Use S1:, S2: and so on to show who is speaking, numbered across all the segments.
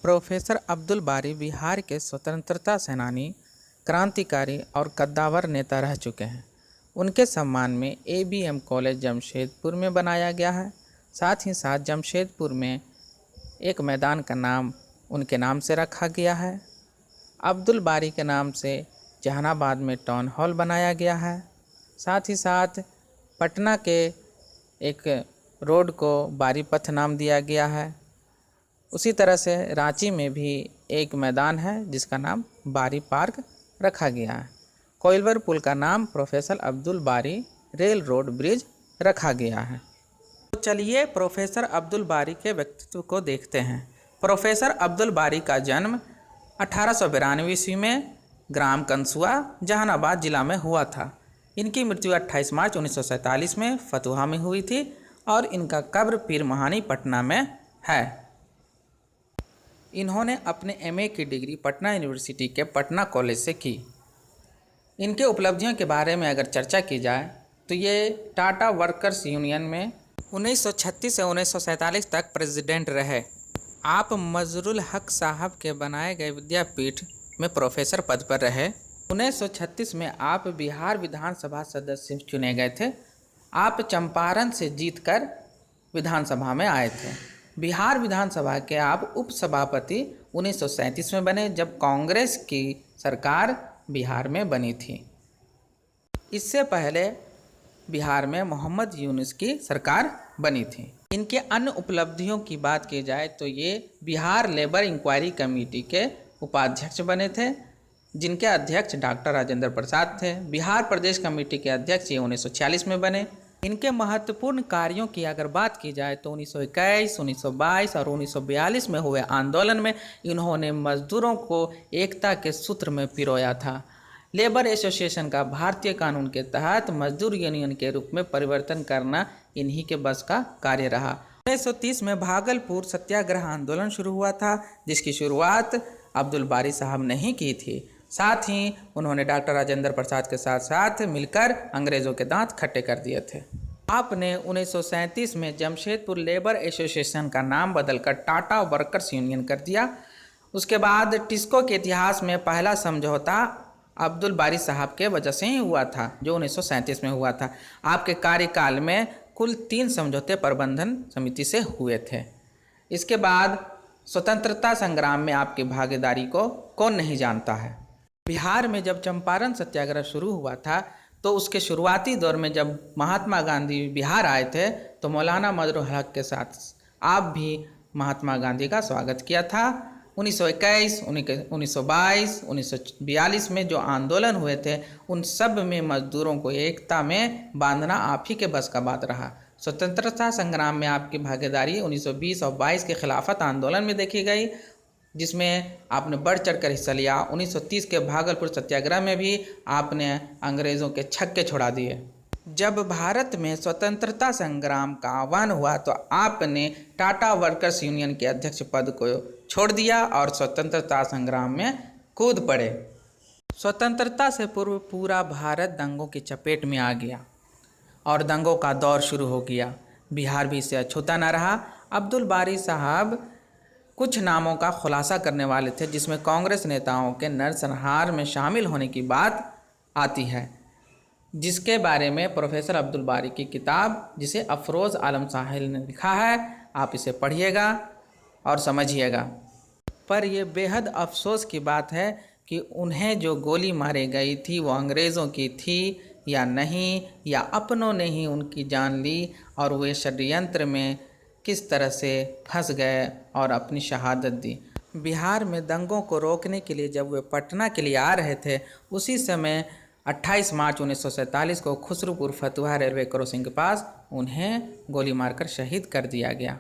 S1: Professor Abdul बारी बिहार के स्वतंत्रता सेनानी, क्रांतिकारी और कद्दावर नेता रह चुके हैं। उनके सम्मान में ABM कॉलेज जमशेदपुर में बनाया गया है। साथ ही साथ जमशेदपुर में एक मैदान का नाम उनके नाम से रखा गया है। अब्दुल बारी के नाम से जहानाबाद में टाउन हॉल बनाया गया है। साथ ही साथ पटना के एक रोड को बारी पथ नाम दिया गया है। उसी तरह से रांची में भी एक मैदान है जिसका नाम बारी पार्क रखा गया है। कोइलवर पुल का नाम प्रोफेसर अब्दुल बारी रेल रोड ब्रिज रखा गया है। तो चलिए प्रोफेसर अब्दुल बारी के व्यक्तित्व को देखते हैं। प्रोफेसर अब्दुल बारी का जन्म 1892 ईस्वी में ग्राम कंसुआ जहानाबाद जिला में हुआ था। इनकी मृत्यु 28 मार्च 1947 में फतुहा में हुई थी और इनका कब्र पीर महानी पटना में है। इन्होंने अपने MA की डिग्री पटना यूनिवर्सिटी के पटना कॉलेज से की। इनके उपलब्धियों के बारे में अगर चर्चा की जाए तो ये टाटा वर्कर्स यूनियन में 1936 से 1947 तक प्रेसिडेंट रहे। आप मजरुल हक साहब के बनाए गए विद्यापीठ में प्रोफेसर पद पर रहे। 1936 में आप बिहार विधानसभा सदस्य चुने गए थे। आप चंपारण से जीतकर विधानसभा में आए थे। बिहार विधानसभा के आप उपसभापति 1937 में बने, जब कांग्रेस की सरकार बिहार में बनी थी। इससे पहले बिहार में मोहम्मद यूनुस की सरकार बनी थी। इनके अन्य उपलब्धियों की बात की जाए तो ये बिहार लेबर इंक्वायरी कमेटी के उपाध्यक्ष बने थे, जिनके अध्यक्ष डॉक्टर राजेंद्र प्रसाद थे। बिहार प्रदेश कमेटी के अध्यक्ष ये 1946 में बने। इनके महत्वपूर्ण कार्यों की अगर बात की जाए तो 1921, 1922 और 1942 में हुए आंदोलन में इन्होंने मजदूरों को एकता के सूत्र में पिरोया था। लेबर एसोसिएशन का भारतीय कानून के तहत मजदूर यूनियन के रूप में परिवर्तन करना इन्हीं के बस का कार्य रहा। 1930 में भागलपुर सत्याग्रह आंदोलन शुरू हुआ था, जिसकी शुरुआत अब्दुल बारी साहब ने ही की थी। साथ ही उन्होंने डॉक्टर राजेंद्र प्रसाद के साथ साथ मिलकर अंग्रेज़ों के दांत खट्टे कर दिए थे। आपने 1937 में जमशेदपुर लेबर एसोसिएशन का नाम बदलकर टाटा वर्कर्स यूनियन कर दिया। उसके बाद टिस्को के इतिहास में पहला समझौता अब्दुल बारी साहब के वजह से ही हुआ था, जो 1937 में हुआ था। आपके कार्यकाल में कुल 3 समझौते प्रबंधन समिति से हुए थे। इसके बाद स्वतंत्रता संग्राम में आपकी भागीदारी को कौन नहीं जानता है। बिहार में जब चंपारण सत्याग्रह शुरू हुआ था तो उसके शुरुआती दौर में जब महात्मा गांधी बिहार आए थे तो मौलाना मजरुल हक के साथ आप भी महात्मा गांधी का स्वागत किया था। 1921, 1922, 1942 में जो आंदोलन हुए थे उन सब में मजदूरों को एकता में बांधना आप ही के बस का बात रहा। स्वतंत्रता संग्राम में आपकी भागीदारी 1920 और 22 के खिलाफत आंदोलन में देखी गई, जिसमें आपने बढ़ चढ़कर हिस्सा लिया। 1930 के भागलपुर सत्याग्रह में भी आपने अंग्रेज़ों के छक्के छुड़ा दिए। जब भारत में स्वतंत्रता संग्राम का आह्वान हुआ तो आपने टाटा वर्कर्स यूनियन के अध्यक्ष पद को छोड़ दिया और स्वतंत्रता संग्राम में कूद पड़े। स्वतंत्रता से पूर्व पूरा भारत दंगों की चपेट में आ गया और दंगों का दौर शुरू हो गया। बिहार भी इससे अछूता न रहा। अब्दुल बारी साहब कुछ नामों का खुलासा करने वाले थे, जिसमें कांग्रेस नेताओं के नरसंहार में शामिल होने की बात आती है, जिसके बारे में प्रोफेसर अब्दुल बारी की किताब, जिसे अफरोज़ आलम साहिल ने लिखा है, आप इसे पढ़िएगा और समझिएगा। पर यह बेहद अफसोस की बात है कि उन्हें जो गोली मारी गई थी वो अंग्रेज़ों की थी या नहीं, या अपनों ने ही उनकी जान ली और वे षड्यंत्र में किस तरह से फंस गए और अपनी शहादत दी। बिहार में दंगों को रोकने के लिए जब वे पटना के लिए आ रहे थे, उसी समय 28 मार्च 1947 को खुसरूपुर फतुहा रेलवे क्रॉसिंग के पास उन्हें गोली मारकर शहीद कर दिया गया।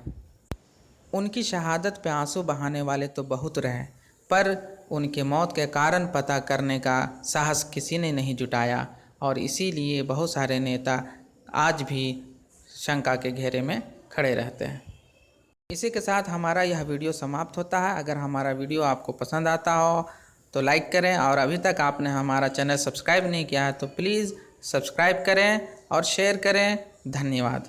S1: उनकी शहादत पे आंसू बहाने वाले तो बहुत रहे, पर उनके मौत के कारण पता करने का साहस किसी ने नहीं जुटाया और इसीलिए बहुत सारे नेता आज भी शंका के घेरे में खड़े रहते हैं। इसी के साथ हमारा यह वीडियो समाप्त होता है। अगर हमारा वीडियो आपको पसंद आता हो तो लाइक करें और अभी तक आपने हमारा चैनल सब्सक्राइब नहीं किया है तो प्लीज़ सब्सक्राइब करें और शेयर करें। धन्यवाद।